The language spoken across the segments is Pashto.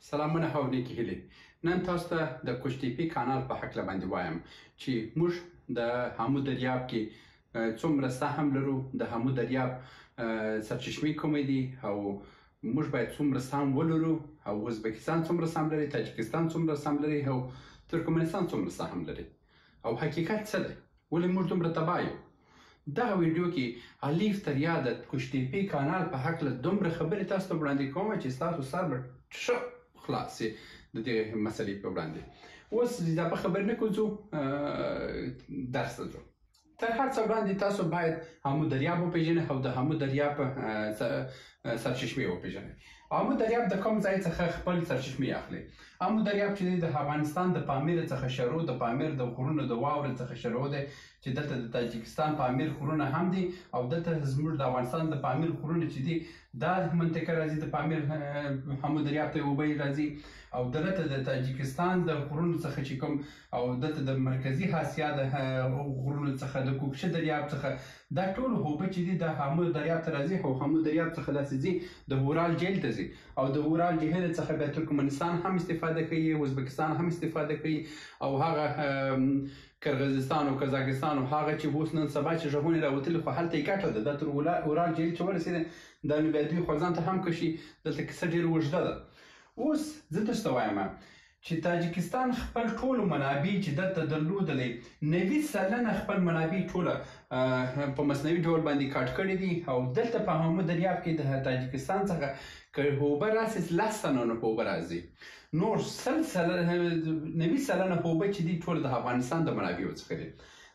سلامونه او نیکې هیلې. نن تاسو ته د کوچ ټي پي کانال په هکله باندې وایم چې موږ د هامو دریاب کې څومره سهم لرو، د هامو دریاب سرچشمې کومې دي او موږ باید څومره سهم ولرو، او ازبکستان څومره سهم لري، تاجکستان څومره سهم لري او ترکمنستان څومره سهم لري، او حقیقت څه دی، ولې موږ دومره تباه یو. دغه ویډیو کې الف تر یا د کوچ ټي پي کانال په هکله دومره خبرې تاسو ته وړاندې کوم چې ستاسو سر به ښه خلاص شي د دې مسلې په وړاندې. اوس اضافه خبرې نه کوو، درس ته ځو. تر هر څه وړاندې تاسو باید هامو دریاب وپېژنئ او د هامو دریاب سرچشمې وپېژنئ. هامو دریاب د کوم ځای څخه خپل سرچشمې اخلي؟ هامو دریاب چې دی د افغانستان د پامیر څخه شروع، د پامیر د غرونو د واورې څخه شروع دی، چې دلته د تاجکستان پامیر غرونه هم دي، او دلته زموږ د افغانستان د پامیر غرونه چې دي دا منطقه راځي، د پامیر هامو دریاب ته اوبه راځي، او دلته د تاجکستان د غرونو څخه چې کوم، او دلته د مرکزي اسیا د غرونو څخه د کوکچه دریاب څخه دا ټول اوبه چې دي د هامو دریاب ته راځي، او هامو دریاب څخه داسې ځي د اورال جهیل ته ځي، او د اورال جهیل څخه بیا ترکمنستان هم استفاده کوي، ازبکستان هم استفاده کوي، او هغه کرغزستان او قزاقستان او هغه چې اوس نن سبا چې غږونه راوتلي خو هلته یې ګټه ده، دا تر اورال جهیل چې ورسېده دا نو بیا دوی خوځان ته هم کشي، دلته کیسه ډېره اوږده ده. اوس زه تاسو ته وایم چې تاجکستان خپل ټولو منابع چې دلته درلودلې 90% خپل منابع ټوله په مصنوعي ډول باندې کاټ کړي دي، او دلته په هامو دریاب کې د تاجکستان څخه که اوبه راسي 10% اوبه راځي، نور 90% اوبه چې دي ټول د افغانستان د منابعو څخه دي.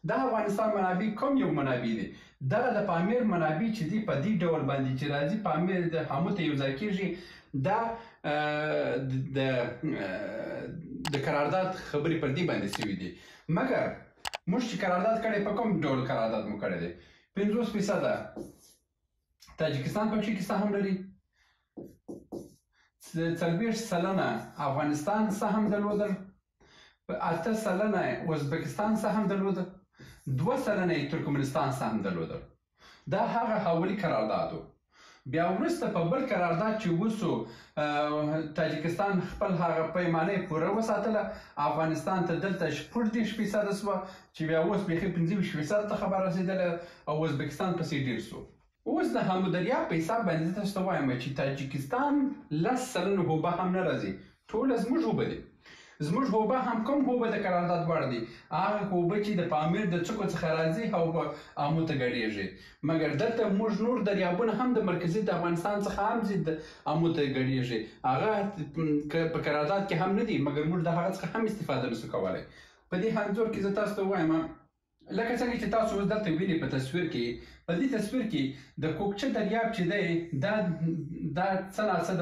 دا افغانستان منابع کوم یو منابع دي؟ دا د پامیر منابع چې دي په دې ډول باندې چې راځي، پامیر د هامو ته یو ځای کېږي، دا د قرارداد خبرې پر دې باندې سوي دي. مګر موږ چې قرارداد کړی په کوم ډول قرارداد مو کړی دی؟ 50% تاجکستان په کې سهم لري، 40% افغانستان سهم درلودل، 8% ازبکستان سهم درلودل، 2% ترکمنستان سهم درلودل. دا هغه حوالی قرارداد و. بیا وروسته په بل قرارداد چې وسو تاجکستان خپل هغه پیمانه پوره وساتله، افغانستان ته دلته 40% سوه چې بیا اوس بیخي 25% ته خبر رسېدله، او ازبکستان پسې ډېر سو. اوس د هامو دریاب په حساب باندې زه تاسو ته وایم چې تاجکستان 10% اوبه هم نه راځي، ټوله زموږ اوبه دي. زموږ اوبه هم کوم اوبه د قرارداد وړ دي؟ هغه اوبه چې د پامیر د څوکو څخه راځي او په هامو ته ګډېږي. مګر دلته موږ نور دریابونه هم د مرکزي د افغانستان څخه هم ځي د هامو ته ګډېږي، هغه په قرارداد کې هم نه دي، مګر موږ د هغه څخه هم استفاده نشو کولی. په دې انځور کې زه تاسو ته وایم لکه څنګه چې تاسو اوس دلته وینئ په تصویر کې، په دې تصویر کې د کوکچه دریاب چې دی دا څه ناڅه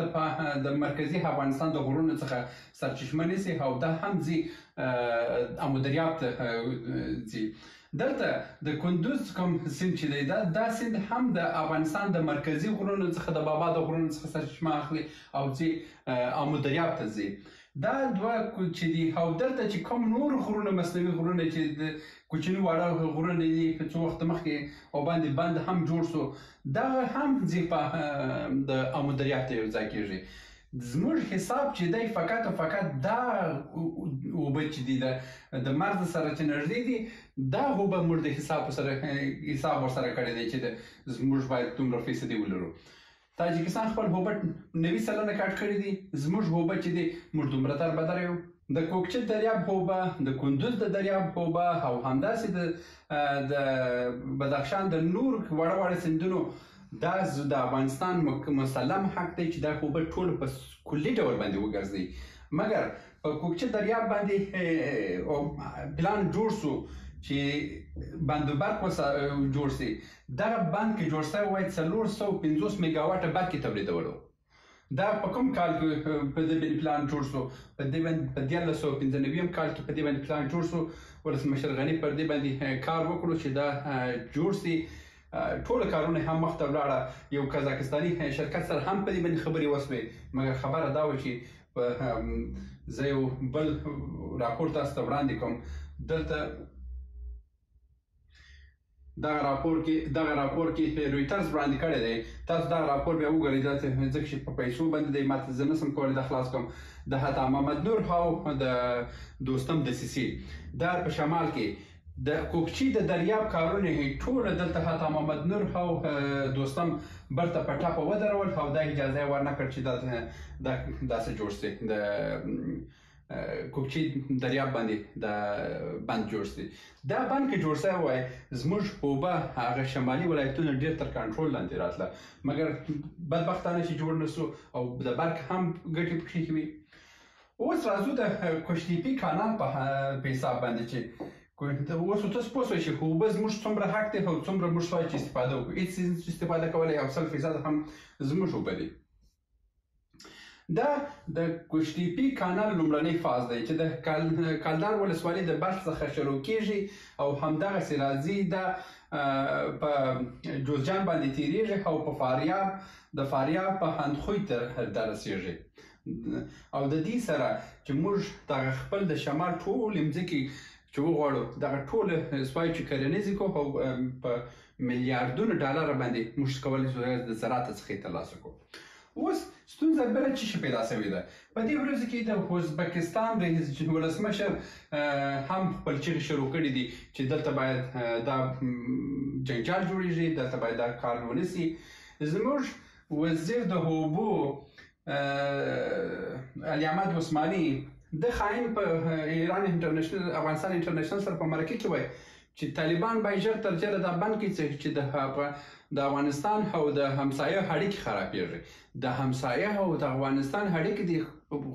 د مرکزي افغانستان د غرونو څخه سرچشمه نیسي، او دا هم ځي هامو دریاب ته ځي. دلته د کندوز کوم سیند چې دی دا سیند هم د افغانستان د مرکزي غرونو څخه د بابا د غرونو څخه سرچشمه اخلي او ځي هامو دریاب ته ځي. دا دوه چې دي، او دلته چې کوم نور غرونه مصنوعي غرونه چې د کوچني واړه غرونه دي په څو وخت مخکې او باندې بند هم جوړ سو، دغه هم ځي په د هامو دریاب ته یو ځای کېږي. زموږ حساب چې دی فقط او فقط دا اوبه چې دي د مرز سره چې نږدې دي، دا اوبه موږ د حساب ورسره کړی دی چې زموږ باید دومره فیصدي ولرو. تاجکستان خپل اوبه 90% کاټ کړي دي، زموږ اوبه چې دي موږ دومره تربدره یو. د کوکچه دریاب اوبه، د کندوز د دریاب اوبه، او همداسې د بدخشان د نور وړه وړه سیندونو، دا د افغانستان مسلم حق دی چې دا اوبه ټول په کلي ډول باندې وګرځي. مګر په کوکچه دریاب باندې پلان جوړ سو چې بندوبرق جوړ سي، دغه بند کې جوړ سوی وای 450 میګاواټه برق یې تولیدولو. دا په کوم کال کې په دې باندې پلان جوړ سو؟ په 1995 کال کې په دې باندې پلان جوړ سو. ولسمشر غني پر دې باندې کار وکړو چې دا جوړ سي. ټول کارونه هم مخته ولاړه، یو قزاقستاني شرکت سره هم په دې باندې خبرې وسوې، مګر خبره دا وه چې زه یو بل راپور تاسو ته وړاندې کوم. دلته دغه راپور کې رویټرز وړاندې کړی دی. تاسو دغه راپور بیا وګورئ، دا ځکه چې په پیسو باندې دی، ماته زه نشم کولی دا خلاص کوم. د عطا محمد نور او د دوستم دسیسې دا په شمال کې د کوکچې د دریاب کارونه ټول دلته عطا محمد نور او دوستم برته په ټاپه ودرول او دا اجازه ورنه کړ چې دا داسې جوړ شي، د کوکچې دریاب باندې د بند جوړ شي. دا بند کې جوړ شوی وای زموږ اوبه هغه شمالي ولایتونه ډېر تر کنټرول لاندې راتله، مګر بدبختانه چې جوړ نسو او د برق هم ګټې پکې وي. اوس راځو د کوشتیپي کانال په حساب باندې چې اوس تاسو پوه شئ چې اوبه زموږ څومره حق دی او څومره موږ شوی چې استفاده وکړو. هېڅ استفاده کولی او 100% هم زموږ اوبه دي. دا د کوشتیپي کانال لومړنی فاز دی چې د کلدار ولسوالۍ د بلخ څخه شروع کیږي او همدغسې راځي دا په جوزجان باندې تیریږي او په د فاریاب په هندخوی ته رسیږي. او د دې سره چې موږ دغه خپل د شمال ټول مځکې چې وغواړو دغه ټول سوای چې کرنیزې کو او په میلیاردونو ډالر باندې موږ کولی شو د زراعت څخه ترلاسه کړو. اوس ستونزه بله څه شي پیدا شوې ده. په دې ورځو کې د ازبکستان رئیس ولسمشر هم خپل چیغې شروع کړي دي چې دلته باید دا جنجال جوړېږي، دلته باید دا کار ونسي. زموږ وزیر د اوبو علي احمد عثماني د خاین په ایران انټرنیشنل افغانستان انټرنیشنل سره په مرکه کې وایي چې طالبان باید ژر تر ژره دا بند کړي چې د افغانستان او د همسایه اړیکې خرابېږي. د همسایه او د افغانستان اړیکې د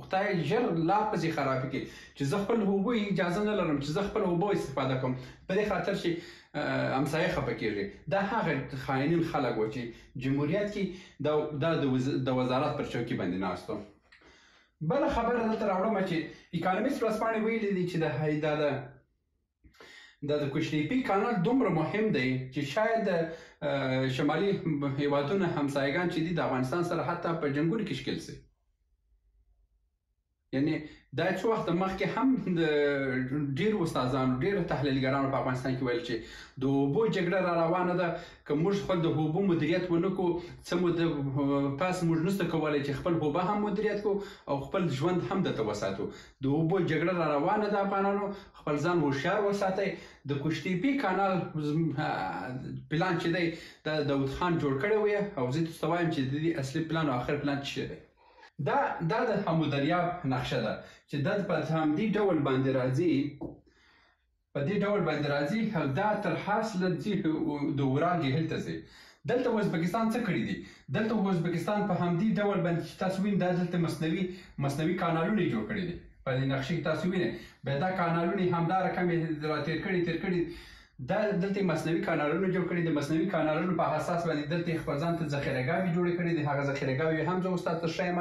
خدای ژر لا پسې خرابې کړي چې زه خپل اوبو اجازه نه لرم چې زه خپل اوبو استفاده کوم، په دې خاطر چې همسایه خفه کېږي. دا هغه خاینین خلک و چې جمهوریت کې دا د وزارت پر چوکۍ باندې ناست و. بله خبره دلته راوړم چې اکانومیست ورځپاڼې ویلي دي چې د کوشتیپي کانال دومره مهم دی چې شاید د شمالي هیوادونو همسایگان چې دي د افغانستان سره حتی په جنګونو کې ښکېل شي. یعنی دا څو وخت مخکې هم د ډېرو استادانو ډېرو تحلیلګرانو په افغانستان کې ویل چې د اوبو جګړه را روانه ده، که موږ خپل د اوبو مدیریت ونه کړو څه موده پس موږ نشو کولی چې خپل اوبه هم مدیریت کړو او خپل ژوند هم دلته وساتو. د اوبو جګړه را روانه ده، افغانانو خپل ځان هوښیار وساتئ. د کوشتیپي کانال پلان چې دی دا داود خان جوړ کړی وی او زه تاسو ته وایم چې د دې اصلي پلان او آخر پلان څه دی. دا د همدریاب نقشه ده چې د په همدې ډول باندې راځي او دا تر حاصله ځي د وران جهیل ته ځي. دلته ازبکستان څه کړي دي؟ دلته ازبکستان په همدې ډول باندې چې تاسو وینئ دا دلته مصنوعي کانالونه یې جوړ کړي دي. په دې نقشې کې تاسو وینئ بیا دا کانالونه همدا رقم یې را تېر کړي دا دلته مصنوعي کانالونه جوړ کړي. د مصنوعي کانالونو په اساس باندې دلته خپل ځان ته ذخیرهګاوې جوړې کړي دي. هغه ذخیرهګاوې هم زه اوس تاسو ته ښیم.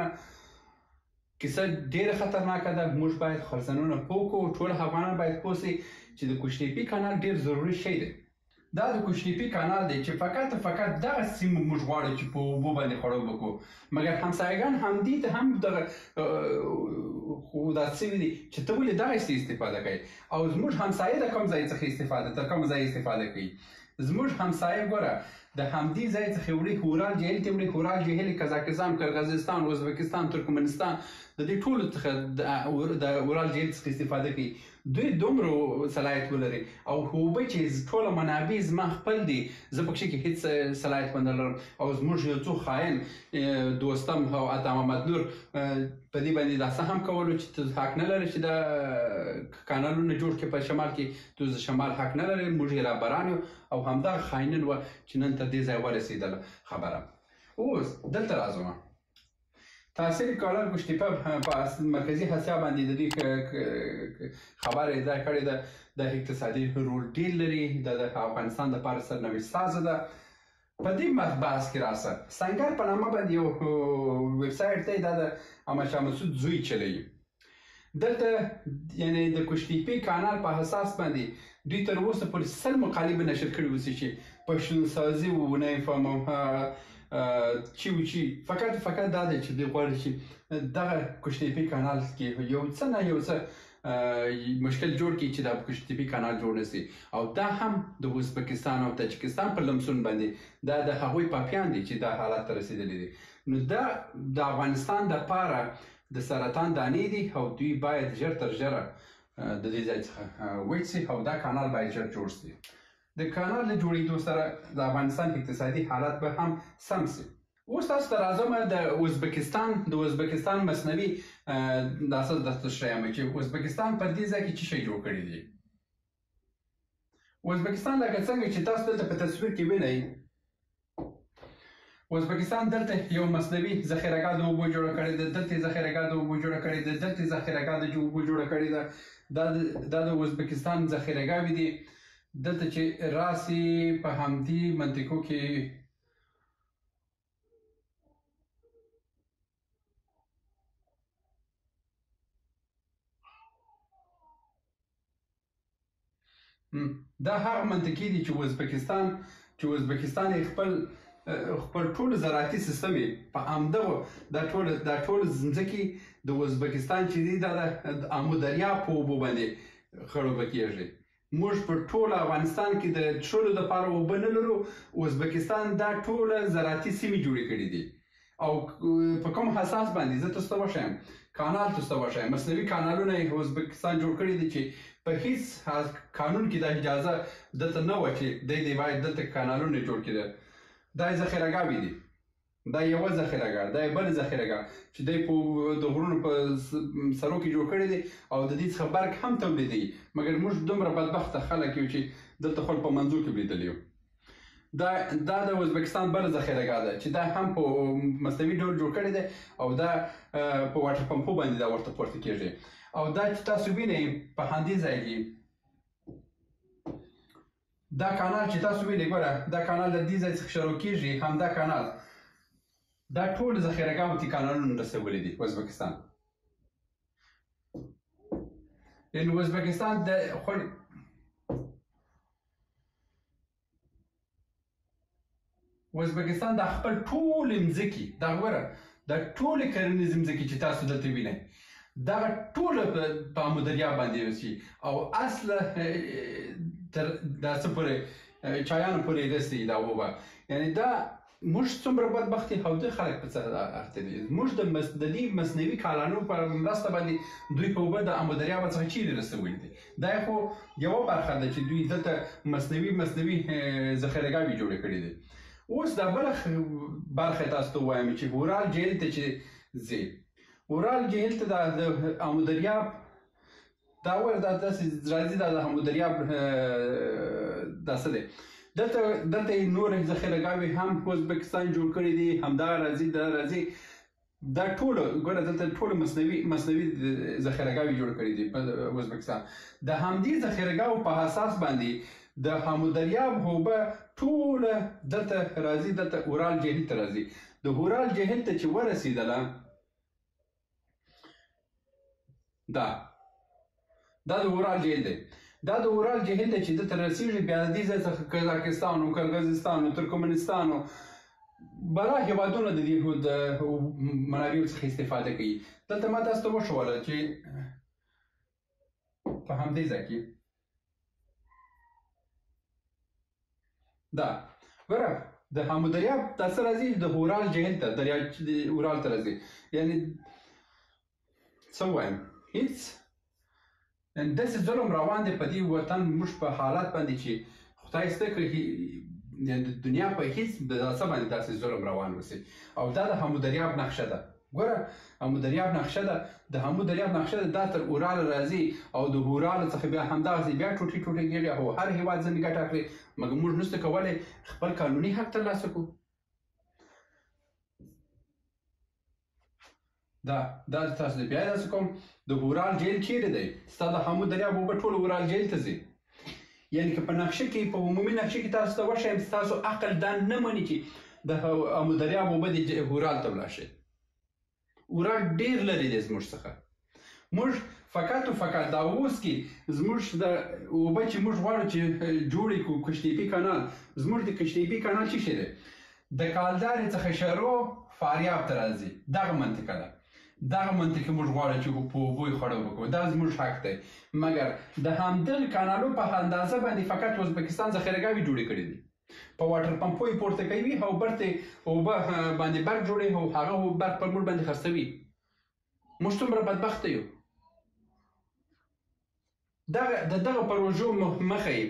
کیسه ډېره خطرناکه ده. موږ باید خپل ځانونه پوه کړو. ټول افغانان باید پوه شي چې د کوشتیپي کانال ډېر ضروري شی دی. دا د کوشتیپي کانال دی چې فقط دغه سیمه موږ غواړو چې په اوبو باندې خړوب وکړو، مګر همسایګان همدې ته هم دغه خو داسې شوي دي چې ته ولې دغسې استفاده کوې او زموږ همسایه د کوم ځای څخه تر کوم ځای استفاده کوي. زموږ همسایه ګوره د همدې ځای څخه وړي اورال جهیل ته وړي. اورال جهیل قزاقستان، قرغیزستان، ازبکستان، ترکمنستان د دې ټولو څخه د اورال جهیل څخه استفاده کوي. دوی دومره صلاحیت ولري او اوبه چې ټوله منابع زما خپل دي، زه په کې هیڅ صلاحیت نه لرم او زموږ یو څو خاین دوستم او عطا محمد نور په دې باندې دا څه هم کولو چې ته حق نه لرې چې دا کانالونه جوړ کړې په شمال کې، ته د شمال حق نه لرې. موږ یې رهبران یو او همدغه خاینین وه چې نن تر دې ځای ورسېدله خبره. اوس دلته راځم. تاثیر کانال کوشتیپه په مرکزي اسیا باندې د دې خبره ځای کړې ده. د اقتصادي رول ډېر لري. د افغانستان دپاره سرنوشت سازه ده. په دې بحث کې راسه سنګر په نامه باندې یو ویبسایټ دی. دا د احمدشاه مسعود زوی چلوي. دلته یعنی د کوشتیپي کانال په اساس باندې دوی تر اوسه پورې 100 مقالې نشر کړي اوسي چې پښتونسازي و نه فهم چې فقط دا دی چې دوی غواړي چې دغه کشتیپي کانال کې یو څه نه یو څه مشکل جوړ کړي چې دا کشتیپي کانال جوړ نشي او دا هم د ازبکستان او تاجکستان په لمسون باندې دا د هغوی پاپیان دي چې دا حالت ته رسیدلي دي. نو دا د افغانستان دپاره د سرطان دانې دي او دوی باید ژر تر ژره د دې ځای څخه ویښ او دا کانال باید ژر جوړ شي. د کانال له جوړېدو سره د افغانستان اقتصادي حالت به هم سم شي. اوس تاسو ته راځم د ازبکستان مصنوعي داسې درته ښیم چې ازبکستان په دې ځای کې څه شی جوړ کړي دي. ازبکستان لکه څنګه چې تاسو دلته په تصویر کې وینئ، ازبکستان دلته یو مصنوعي ذخیرهګاه د اوبو جوړه کړې ده، دلته یې ذخیرهګاه د اوبو جوړه کړې ده، دلته یې ذخیرهګاه د اوبو جوړه کړې ده. دا د ازبکستان ذخیرهګاوې دي. دلته چې راسي په همدې منطقو کې دا هغه منطقې دي چې ازبکستان یې خپل ټول زراعتي سیستم یې په همدغو دا ټول ځمکې د ازبکستان چې دي دا د امو دریاب په اوبو باندې خړوبه کېږي. موږ په ټول افغانستان کې د څښلو دپاره اوبه نه لرو. ازبکستان دا ټوله زراعتي سیمې جوړې کړي دي او په کوم حساس باندې زه تاسو ته وښیم، کانال تاسو ته وښیم، مصنوعي کانالونه یې ازبکستان جوړ کړي دي چې په هیڅ قانون کې دا اجازه دلته نه وه چې دی باید دلته کانالونه جوړ کړي. دا یې ذخیرهګاوې دي، دا یوه ذخیرهګاه، دا یې بله ذخیرهګاه چې دی د غرونو په سرو کې جوړ کړی دی او د دې څخه برق هم تولیدوي. مګر موږ دومره بدبخته خلک یو چې دلته خپل په منځو کې بریدلی یو. دا د ازبکستان بله ذخیرهګاه ده چې دا هم په مصنوعي ډول جوړ کړی دی او دا په واټر پمپو باندې دا ورته پورته کېږي. او دا چې تاسو وینئ په همدې ځای کې دا کانال چې تاسو وینئ، ګوره دا کانال د دې ځای څخه شروع کېږي، همدا کانال دا ټول ذخیرهګاوو ته کانالونه رسولي دي ازبکستان. یعنې ازبکستان دا خپل ټولې مځکې، دا ګوره دا ټولې کرنیزې مځکې چې تاسو دلته وینئ دغه ټوله په امو دریاب باندې وسي او اصله تر دا څه پورې چایانو پورې رسي دا اوبه. یعنې دا موږ څومره بدبخت یو د خلک په څه اخته دي. موږ د دې مصنوعي کانالونو په مرسته باندې دوی په اوبه د امو دریاب څخه چیرې رسولي دي. دا خو یوه برخه ده چې دوی دلته مصنوعي ذخیرهګاوې جوړې کړي دي. اوس دا بله برخه تاسو ته ووایم چې اورال جهیل ته چې ځي، اورال جهیل ته د امو دریاب دا داسې راځي، دا د امو دریاب داسې دی. دلته یې نورې ذخیرهګاوې هم ازبکستان جوړ کړي دي، همدا راځي دا راځي. دا ټوله ګوره دلته ټوله مصنوعي ذخیرهګاوې جوړ کړي دي په ازبکستان. د همدې ذخیرهګاوو په اساس باندې د امو دریاب اوبه ټوله دلته راځي، دلته اورال جهیل ته راځي. د اورال جهیل ته چې ورسېدله دا د اورال جهیل دی. دا د اورال جهیل دی چې دلته رسېږي، بیا د دې ځای څخه قزاقستان او کرغزستان او ترکمنستان او بله هېوادونه د دې منابعو څخه استفاده کوي. دلته ما تاسو ته وښوله چې په همدې ځای کې دا ګوره د امو دریاب دا څه راځي، د اورال جهیل ته اورال ته راځي. یعنې څه ووایم، هېڅ داسې ظلم روان دی په دې وطن موږ په حالت باندې چې خدای سته کړي د دنیا په هېڅ څه باندې داسې ظلم روان وسي. او دا د امو دریاب نقشه ده. ګوره امو دریاب نقشه ده، د امو دریاب نقشه ده، دا تر اورال راځي او د اورال څخه بیا همدغسې بیا ټوټې کېږي او هر هېواد ځینې ګټه اخلي. مګر موږ نشته کولی خپل قانوني حق ترلاسه کړو. دا تاسو بیا داسې کوم د اورال جهیل چیرې دی؟ ستا د امو دریاب اوبه ټول اورال جهیل ته ځي. یعنې که په نقشه کې په عمومي نقشه کې تاسو ته وښیم، ستاسو عقل دا نه مني چې د امو دریاب اوبه د اورال ته ولاړ شي. اورال ډېر لرې دی زموږ څخه. موږ فقط او فقط دا اوس کې زموږ د اوبه چې موږ غواړو چې جوړې کړو کشتیپي کانال، زموږ د کشتیپي کانال څه شی دی؟ د کالدارې څخه شروع فاریاب ته راځي. دغه منطقه ده. دغه منطقه موږ غواړو چې په اوبو یې خړوب وکړو. دا زموږ حق دی. مګر د همدغه کانالو په اندازه باندې فقط ازبکستان ذخیرهګاوې جوړې کړې دي. په واټر پمپو یې پورته کوي او برته اوبه باندې برق جوړوي او هغه برق پر موږ باندې خرڅوي. موږ څومره بدبخته یو. دغه پروژو مخه یې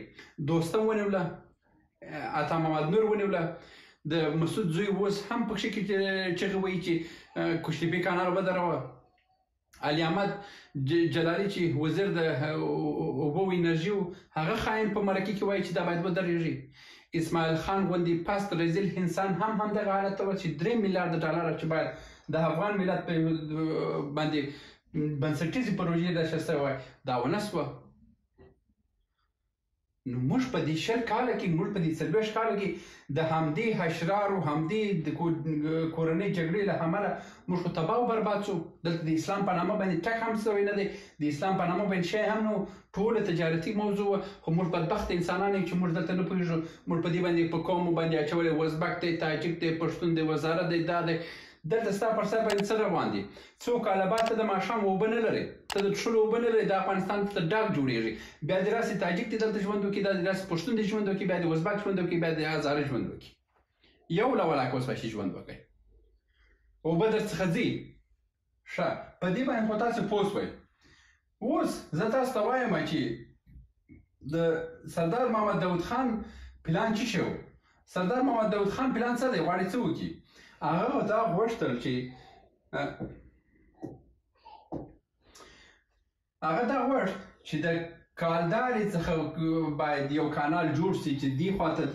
دوستم ونیوله، عطا محمد نور ونیوله، د مسعود زوی اوس هم پکښې کې چغې وایي چې کوشتیپې کانال ودروه. علي احمد جلالي چې وزیر د اوبو و انرژي و، هغه خاین په مرکې کې وایي چې دا باید ودرېږي. اسماعیل خان غوندې پست رزیل انسان هم همدغه حالت ته و چې 3 میلیارډ ډالر چې باید د افغان ملت باندې بنسټیزې پروژې داسې شوی دا ونه شوه. نو موږ په دې 20 کاله کې، موږ په دې 40 کاله کې د همدې اشرارو، همدې د کورنۍ جګړې له امله موږ خو تباه او برباد شو. دلته د اسلام په نامه باندې ټک هم شوی نه دی، د اسلام په نامه باندې شی هم نو، ټوله تجارتي موضوع وه. خو موږ بدبخته انسانان یو چې موږ دلته نه پوهېږو. موږ په دې باندې په قومو باندې اچولی، ازبک دی، تاجک دی، پښتون دی، وزاره دی، دا دی. دلته ستا پر سر باندې څه روان دي؟ څو کاله بعد ته د ماښام اوبه نه لرې، ته د څښلو اوبه نه لرې، د افغانستان ته ډاک جوړېږي. بیا دې راسې تاجک دې دلته ژوند وکړي، دا دې راسې پښتون دې ژوند وکړي، بیا دې ازبک ژوند وکړي، بیا دې هزاره ژوند وکړي. یو له ولاکه اوس باشي ژوند وکړئ. اوبه در څخه ځي. ښه، په دې باندې خو تاسو پوه شوئ. اوس زه تاسو ته وایم چې د سردار محمد داود خان پلان څه شی و؟ سردار محمد داود خان پلان څه دی؟ غواړي څه وکړي؟ هغه دا غوښتل چې د کالدارې څخه باید یو کانال جوړ شي چې دې خواته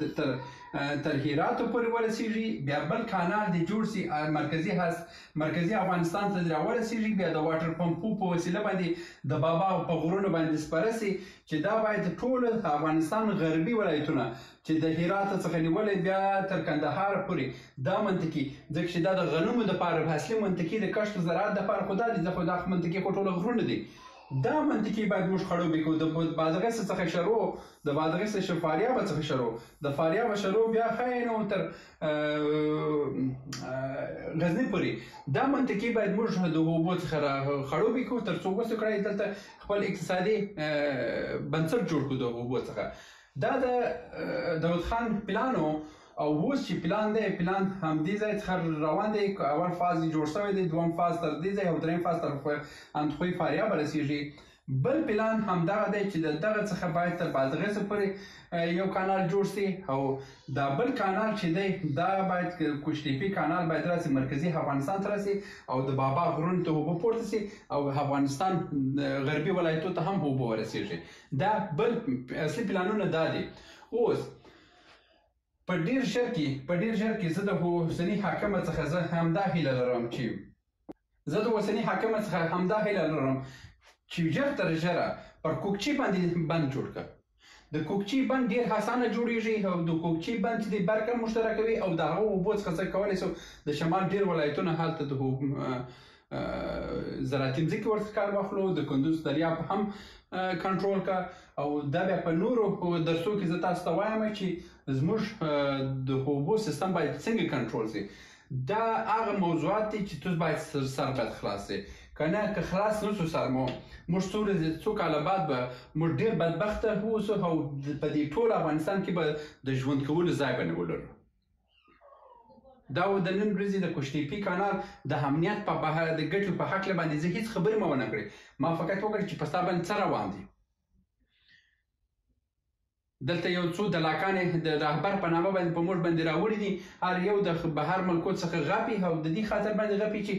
تر هراتو پورې ورسېږي، بیا بل کانال دې جوړ شي مرکزي افغانستان ته راورسېږي، بیا د واټر پمپو په وسیله باندې د بابا په غرونو باندې سپاره شي چې دا باید ټول افغانستان غربي ولایتونه چې د هرات څخه نیولې بیا تر کندهار پورې دا منطقي، ځکه چې دا د غنمو دپاره اصلي منطقي د کښت زراعت دپاره خو دا دي، خو دا منطقي خو ټوله غرونه دي. دا منطقي باید موږ خړوبې کړو. د بادغیس څخه شروع، د بادغیس فاریاب څخه شروع، د فاریاب شروع بیا ښایي نو تر غزني پورې دا منطقي باید موږ د اوبو څخه خړوبې کړو تر څو وسو کړی دلته خپل اقتصادي بنسټ جوړ کړو د اوبو څخه. دا د داود خان پلان و. او اوس چې پلان دی، پلان همدې ځای څخه روان دی. اول فاز یې جوړ شوی دی، دوم فاز تر دې ځای او دریم فاز تر اندخوی فاریاب رسېږي. بل پلان همدغه دی چې دغه څخه باید تر بادغیس پورې یو کانال جوړ شي، او دا بل کانال چې دی دا باید کوشتیپې کانال باید راسي مرکزي افغانستان ته راسي او د بابا غرونو ته اوبه پورته شي او افغانستان غربي ولایتو ته هم اوبه ورسېږي. دا بل اصلي پلانونه دا دي. اوس په ډیر ژر کې زه د اوسني حاکمه څخه زه همدا هیله لرم چې ژر تر ژره پر کوکچې باندې بند جوړ کړه. د کوکچې بند ډیر اسانه جوړیږي او د کوکچې بند چې د برق مشترکوي او د هغه اوبو څخه څه کولی شو د شمال ډیر ولایتونه هلته د زراعتي ځمکې ورڅخه کار واخلو، د کندوز دریاب هم کنټرول کا. او دا بیا په نورو درسو کې زه تاسو ته وایم چې زموږ د اوبو سیستم باید څنګه کنټرول شي. دا هغه موضوعات دي چې تاسو باید سر باید خلاص شي، کنه که خلاص نشو سر موږ څو کاله بعد به موږ ډیر بدبخته اوسو او په دې ټول افغانستان کې به د ژوند کولو ځای به نه ولرو. دا و د نن ورځې د کوشتیپې کانال د امنیت په د ګټو په هکله باندې زه هیڅ خبرې مې ونه کړې. ما فقط وکړې چې په ستا باندې څه روان دي. دلته یو څو دلاکانې د رهبر په نامه باندې په موږ باندې راوړي دي، هر یو د بهر ملکو څخه غاپي او د دې خاطر باندې غاپي چې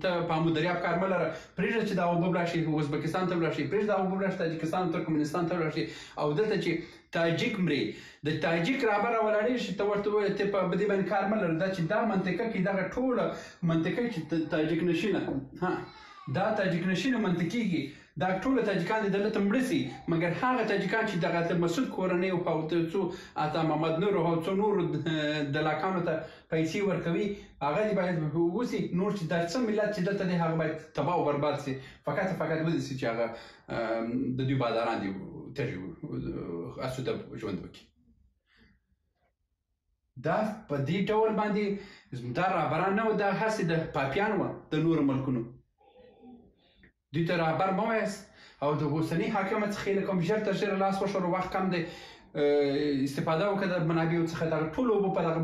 ته په امو دریاب کار مه لره، پرېږده چې دا اوبه ولاړ شي ازبکستان ته ولاړ شي، پرېږده دا اوبه ولاړ شي تاجکستان ترکمنستان ته ولاړ شي. او دلته چې تاجک مري، د تاجک رهبر راولاړېږي چې ته ورته ووایې ته په دې باندې کار مه لره. دا چې دا منطقه کې دغه ټوله منطقه چې تاجک نشینه دا تاجک نشینه منطقې کې دا ټول تاجکان دلته مړه شي، مګر هغه تاجکان چې دغه مسعود کورنۍ او څو عطا محمد نور او څو نور دلاکانو ته پیسې ورکوي هغه باید ووسي. نور چې دا څه ملت چې دلته دی هغه باید تباه او برباد شي، فقط ودې شي چې هغه د دوی باداران دي تږي اسوده ژوند وکړي. دا په دې ډول باندې دا رهبران نه وو، دا هسې د پاپیان وه د نورو ملکونو. دوی ته رهبر مه وایاست. او د اوسني حاکمه څخه یې کوم ژر تر ژره لاس وشور، وخت کم دی، استفاده وکړه د منابعو څخه، دغه ټولو اوبه په دغه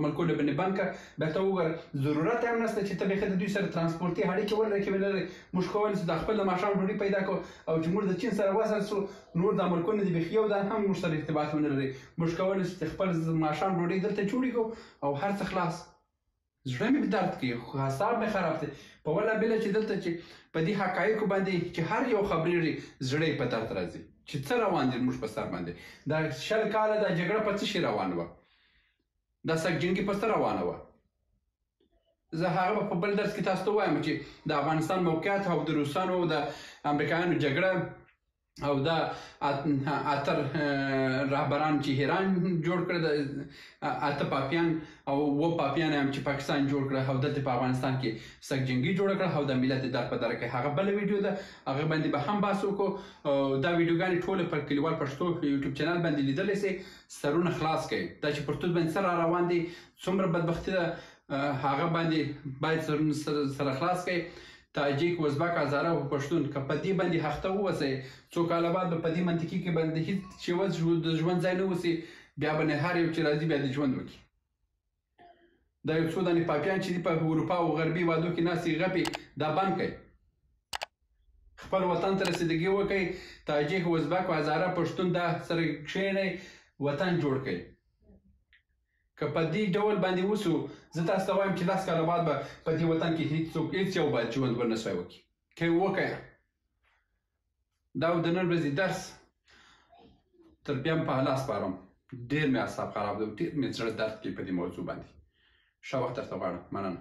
ملکونو باندې بند کړه. بیا ته وګوره ضرورت هم نشته چې ته بیخي د دوی سره ترانسپورټي اړیکې ولرې کې ولرې. موږ کولی شو د خپل د ماښام ډوډۍ پیدا کړو، او چې موږ د چین سره وصل شو نور دا ملکونه دي بیخي یو دان هم موږ سره ارتباط ونه لري. موږ کولی شو چې خپل ماښام ډوډۍ دلته جوړې کړو او هر څه خلاص. زړه مې درد کوي، حساب مې خراب دی په ولا بله چې دلته چې په دې حقایقو باندې چې هر یو خبرېږي زړه یې په درد راځي چې څه روان دي موږ په سر باندې. دا 100 کاله دا جګړه په څه شي روانه وه؟ دا سګجنګي په څه روانه وه؟ زه هغه په بل درس کې تاسو ته وایم چې د افغانستان موقعیت او د روسانو او د امریکایانو جګړه او دا اتر رهبران چې ایران جوړ کړ، د اته پاپیان او و پاپیان هم چې پاکستان جوړ کړ، او دلته په افغانستان کې سګجنګي جوړ کړ، او د ملت در په در کې هغه بل ویډیو ده، هغه باندې به هم بحث وکړو. دا ویډیوګانې ټوله پر کلیوال پښتو یوټیوب چینل باندې لیدلی سئ. سرونه خلاص کړئ. دا چې پرتوت باندې سره روان دي څومره بدبختي ده، هغه باندې باید سرونه سره خلاص کړئ. تاجیک، ازبک، هزاره او پښتون که په دې باندې هخته ووسئ، څو کاله بعد به په دې منطقې کې باندې هېڅ چې د ژوند ځای نه اوسي، بیا به هر یو چې راځي بیا د ژوند وکړي. دا یو څو دانې پاپیان چې دي په اروپا او غربي وادو کې ناستې غپې، دا بند کړئ. خپل وطن ته رسیدګي وکړئ. تاجیک، ازبک، هزاره، پښتون دا سره کښېنئ، وطن جوړ کړئ. که په دې ډول باندې وسو، زه تاسو ته وایم چې 10 کاله بعد به په دې وطن کې هیڅ یو باید ژوند ورنسوی وکړي. که یې وکړه. دا د نن ورځې درس تر بیا هم په الله سپارم. ډېر مې اعصاب خراب دی، ډېر مې زړه درد کوي په دې موضوع باندې. ښه وخت درته غواړم. مننه.